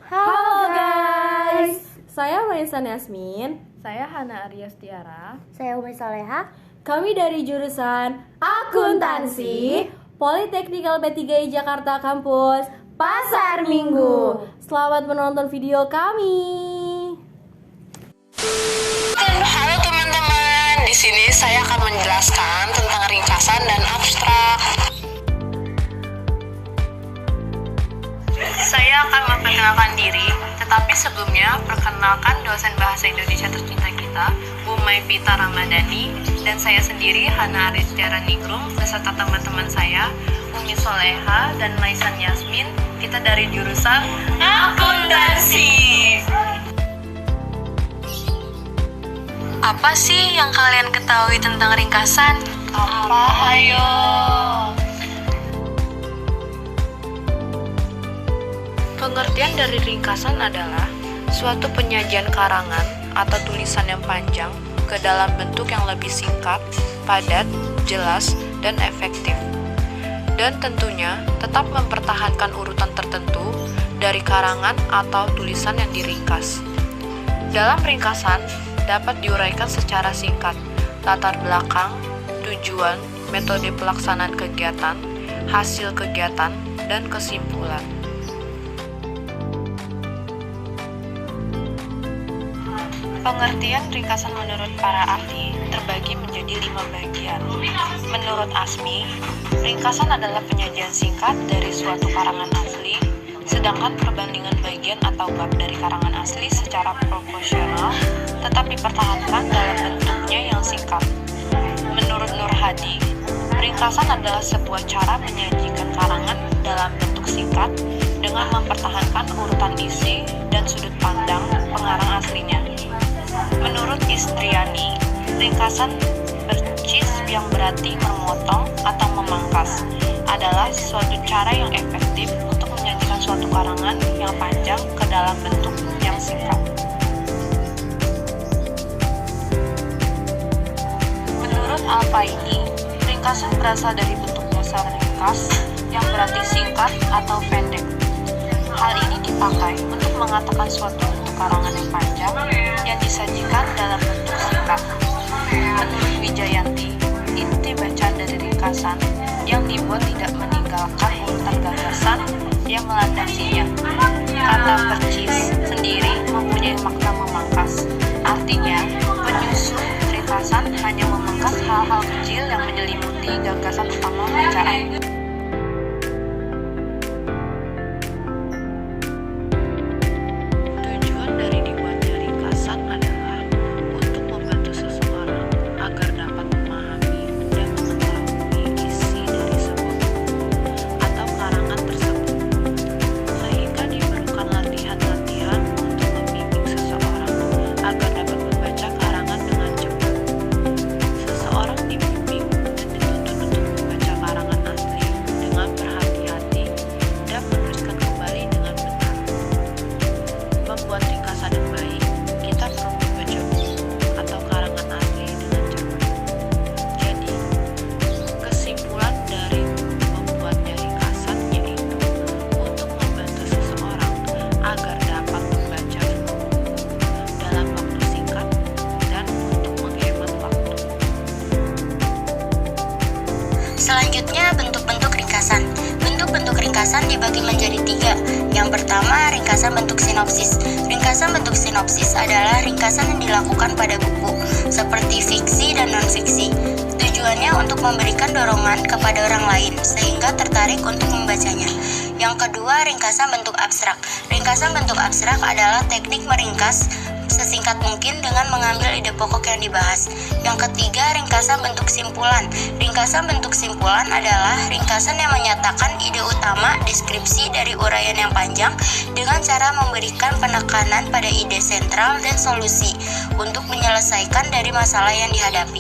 Halo guys, saya Maisan Yasmin. Saya Hana Aryas Tiara. Saya Umi Saleha. Kami dari jurusan Akuntansi Politeknikal B3I Jakarta Kampus Pasar Minggu. Selamat menonton video kami. Halo teman-teman, di sini saya akan menjelaskan tentang ringkasan dan abstrak. Saya akan memperkenalkan diri, tetapi sebelumnya perkenalkan dosen bahasa Indonesia tercinta kita, Bu Maivita Ramadhani, dan saya sendiri Hana Aryas Tiara Ningrum beserta teman-teman saya, Umi Soleha dan Maisan Yasmin. Kita dari jurusan Akuntansi. Apa sih yang kalian ketahui tentang ringkasan? Apa? Ayo. Pengertian dari ringkasan adalah suatu penyajian karangan atau tulisan yang panjang ke dalam bentuk yang lebih singkat, padat, jelas, dan efektif. Dan tentunya tetap mempertahankan urutan tertentu dari karangan atau tulisan yang diringkas. Dalam ringkasan dapat diuraikan secara singkat latar belakang, tujuan, metode pelaksanaan kegiatan, hasil kegiatan, dan kesimpulan. Pengertian ringkasan menurut para ahli terbagi menjadi 5 bagian. Menurut ASMI, ringkasan adalah penyajian singkat dari suatu karangan asli, sedangkan perbandingan bagian atau bab dari karangan asli secara proporsional tetap dipertahankan dalam bentuknya yang singkat. Menurut Nur Hadi, ringkasan adalah sebuah cara menyajikan karangan dalam bentuk singkat dengan mempertahankan urutan isi dan sudut pandang pengarang aslinya. Menurut Istriani, ringkasan bercis yang berarti memotong atau memangkas adalah suatu cara yang efektif untuk menyajikan suatu karangan yang panjang ke dalam bentuk yang singkat. Menurut Al-Faidi, ringkasan berasal dari bentuk dasar ringkas yang berarti singkat atau pendek. Hal ini dipakai untuk mengatakan suatu bentuk karangan yang panjang yang disajikan dalam bentuk singkat. Menurut Wijayanti, inti bacaan dari ringkasan yang dibuat tidak meninggalkan urutan gagasan yang melandasinya. Kata percis sendiri mempunyai makna memangkas. Artinya, penyusun ringkasan hanya memangkas hal-hal kecil yang menyelimuti gagasan utama bacaan. Selanjutnya, bentuk-bentuk ringkasan. Bentuk-bentuk ringkasan dibagi menjadi 3. Yang pertama, ringkasan bentuk sinopsis. Ringkasan bentuk sinopsis adalah ringkasan yang dilakukan pada buku, seperti fiksi dan non-fiksi. Tujuannya untuk memberikan dorongan kepada orang lain, sehingga tertarik untuk membacanya. Yang kedua, ringkasan bentuk abstrak. Ringkasan bentuk abstrak adalah teknik meringkas sesingkat mungkin dengan mengambil ide pokok yang dibahas. Yang ketiga, ringkasan bentuk simpulan. Ringkasan bentuk simpulan adalah ringkasan yang menyatakan ide utama, deskripsi dari uraian yang panjang dengan cara memberikan penekanan pada ide sentral dan solusi untuk menyelesaikan dari masalah yang dihadapi.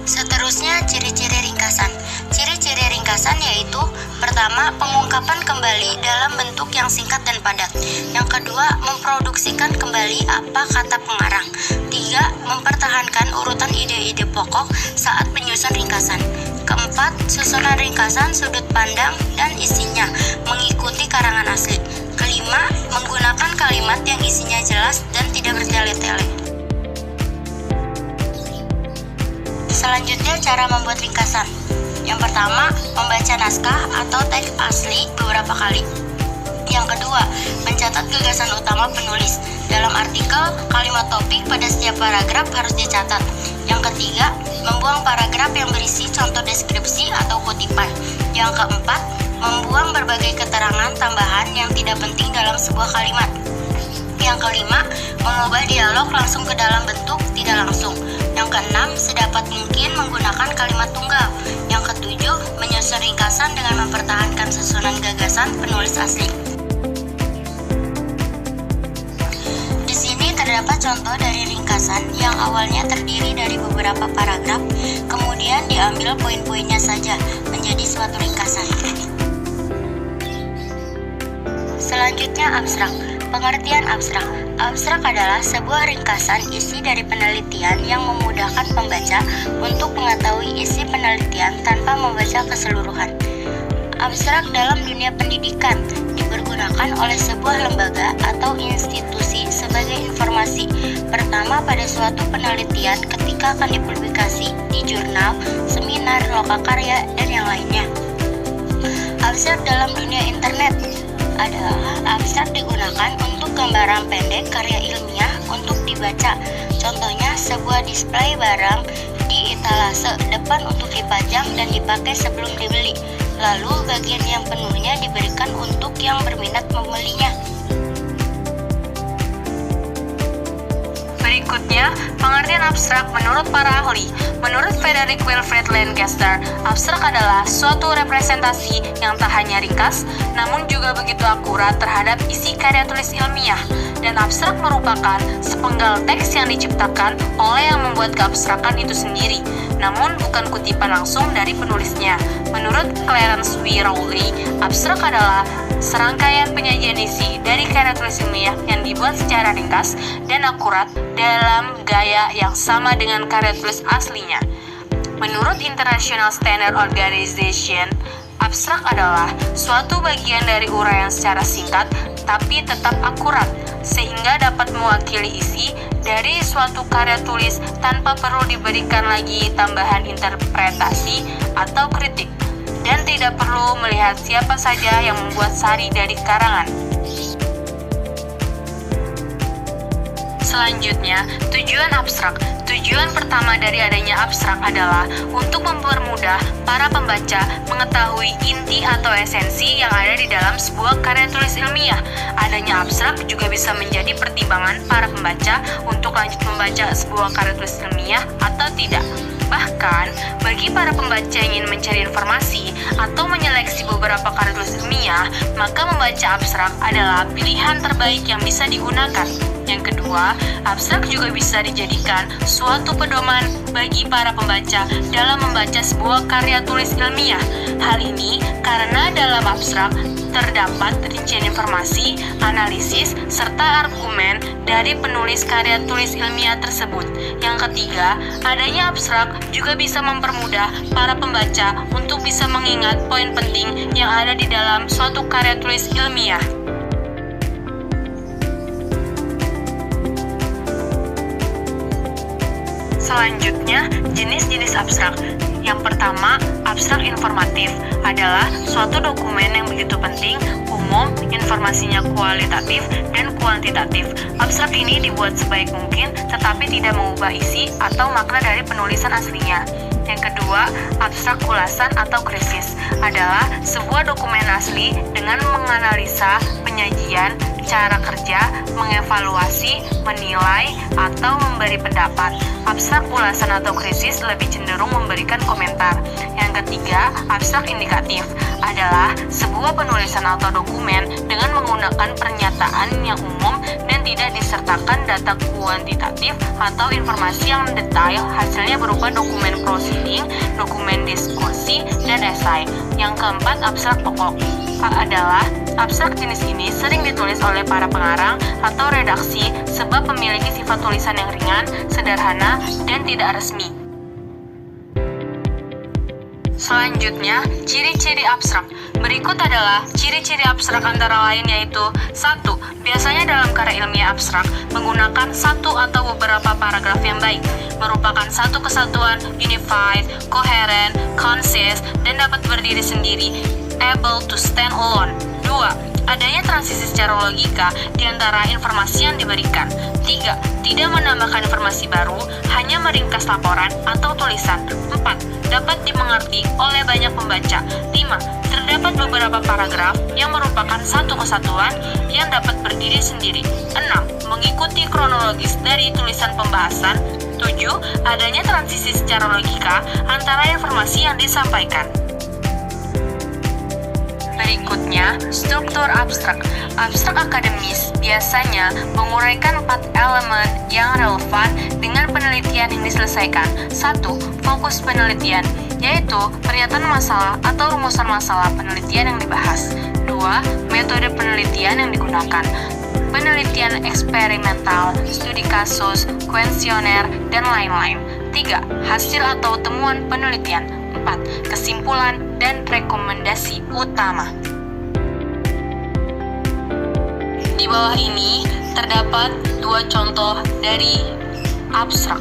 Seterusnya, ciri-ciri ringkasan. Ciri-ciri ringkasan yaitu: pertama, pengungkapan kembali dalam bentuk yang singkat dan padat. Yang kedua, memproduksikan kembali apa kata pengarang. 3. Mempertahankan urutan ide-ide pokok saat menyusun ringkasan. Keempat, susunan ringkasan, sudut pandang, dan isinya mengikuti karangan asli. Kelima, menggunakan kalimat yang isinya jelas dan tidak bertele-tele. Selanjutnya, cara membuat ringkasan. Yang pertama, membaca naskah atau teks asli beberapa kali. Yang kedua, mencatat gagasan utama penulis. Dalam artikel, kalimat topik pada setiap paragraf harus dicatat. Yang ketiga, membuang paragraf yang berisi contoh deskripsi atau kutipan. Yang keempat, membuang berbagai keterangan tambahan yang tidak penting dalam sebuah kalimat. Yang kelima, mengubah dialog langsung ke dalam bentuk tidak langsung. Yang keenam, sedapat mungkin menggunakan kalimat tunggal. Yang ketujuh, menyusun ringkasan dengan mempertahankan susunan gagasan penulis asli. Di sini terdapat contoh dari ringkasan yang awalnya terdiri dari beberapa paragraf, kemudian diambil poin-poinnya saja menjadi suatu ringkasan. Selanjutnya, abstrak. Pengertian abstrak. Abstrak adalah sebuah ringkasan isi dari penelitian yang memudahkan pembaca untuk mengetahui isi penelitian tanpa membaca keseluruhan. Abstrak dalam dunia pendidikan dipergunakan oleh sebuah lembaga atau institusi sebagai informasi pertama pada suatu penelitian ketika akan dipublikasi di jurnal, seminar, lokakarya, dan yang lainnya. Abstrak dalam dunia internet adalah abstrak digunakan untuk gambaran pendek karya ilmiah untuk dibaca. Contohnya sebuah display barang di etalase depan untuk dipajang dan dipakai sebelum dibeli. Lalu bagian yang penuhnya diberikan untuk yang berminat membelinya. Berikutnya, pengertian abstrak menurut para ahli. Menurut Frederick Wilfred Lancaster, abstrak adalah suatu representasi yang tak hanya ringkas, namun juga begitu akurat terhadap isi karya tulis ilmiah. Dan abstrak merupakan sepenggal teks yang diciptakan oleh yang membuat keabstrakan itu sendiri, namun bukan kutipan langsung dari penulisnya. Menurut Clarence W. Rowley, abstrak adalah serangkaian penyajian isi dari karya tulis ilmiah yang dibuat secara ringkas dan akurat dalam gaya yang sama dengan karya tulis aslinya. Menurut International Standard Organization, abstrak adalah suatu bagian dari uraian secara singkat tapi tetap akurat, sehingga dapat mewakili isi dari suatu karya tulis tanpa perlu diberikan lagi tambahan interpretasi atau kritik, dan tidak perlu melihat siapa saja yang membuat sari dari karangan. Selanjutnya, tujuan abstrak. Tujuan pertama dari adanya abstrak adalah untuk mempermudah para pembaca mengetahui inti atau esensi yang ada di dalam sebuah karya tulis ilmiah. Adanya abstrak juga bisa menjadi pertimbangan para pembaca untuk lanjut membaca sebuah karya tulis ilmiah atau tidak. Bahkan, bagi para pembaca yang ingin mencari informasi atau menyeleksi beberapa karya tulis ilmiah, maka membaca abstrak adalah pilihan terbaik yang bisa digunakan. Yang kedua, abstrak juga bisa dijadikan suatu pedoman bagi para pembaca dalam membaca sebuah karya tulis ilmiah. Hal ini karena dalam abstrak terdapat rincian informasi, analisis, serta argumen dari penulis karya tulis ilmiah tersebut. Yang ketiga, adanya abstrak juga bisa mempermudah para pembaca untuk bisa mengingat poin penting yang ada di dalam suatu karya tulis ilmiah. Selanjutnya, jenis-jenis abstrak. Yang pertama, abstrak informatif adalah suatu dokumen yang begitu penting, umum, informasinya kualitatif dan kuantitatif. Abstrak ini dibuat sebaik mungkin, tetapi tidak mengubah isi atau makna dari penulisan aslinya. Yang kedua, abstrak ulasan atau krisis adalah sebuah dokumen asli dengan menganalisa penyajian, cara kerja, mengevaluasi, menilai, atau memberi pendapat. Abstrak ulasan atau krisis lebih cenderung memberikan komentar. Yang ketiga, abstrak indikatif adalah sebuah penulisan atau dokumen dengan menggunakan pernyataan yang umum dan tidak disertakan data kuantitatif atau informasi yang detail, hasilnya berupa dokumen proceeding, dokumen diskusi, dan esai. Yang keempat, abstrak pokok adalah abstrak jenis ini sering ditulis oleh para pengarang atau redaksi sebab memiliki sifat tulisan yang ringan, sederhana, dan tidak resmi. Selanjutnya, ciri-ciri abstrak. Berikut adalah ciri-ciri abstrak antara lain yaitu 1. Biasanya dalam karya ilmiah abstrak menggunakan satu atau beberapa paragraf yang baik, merupakan satu kesatuan, unified, coherent, concise, dan dapat berdiri sendiri, able to stand alone. 2. Adanya transisi secara logika di antara informasi yang diberikan. 3. Tidak menambahkan informasi baru, hanya meringkas laporan atau tulisan. 4. Dapat dimengerti oleh banyak pembaca. 5. Terdapat beberapa paragraf yang merupakan satu kesatuan yang dapat berdiri sendiri. 6. Mengikuti kronologis dari tulisan pembahasan. 7. Adanya transisi secara logika antara informasi yang disampaikan. Berikutnya, struktur abstrak. Abstrak akademis biasanya menguraikan 4 elemen yang relevan dengan penelitian yang diselesaikan. 1. Fokus penelitian, yaitu pernyataan masalah atau rumusan masalah penelitian yang dibahas. 2. Metode penelitian yang digunakan, penelitian eksperimental, studi kasus, kuesioner, dan lain-lain. 3. Hasil atau temuan penelitian. 4. Kesimpulan dan rekomendasi utama. Di bawah ini terdapat 2 contoh dari abstrak.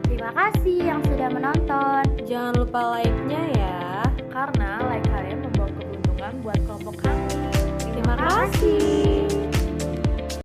Terima kasih yang sudah menonton. Jangan lupa like-nya ya. Karena like kalian membawa keuntungan buat kelompok kami. Terima kasih.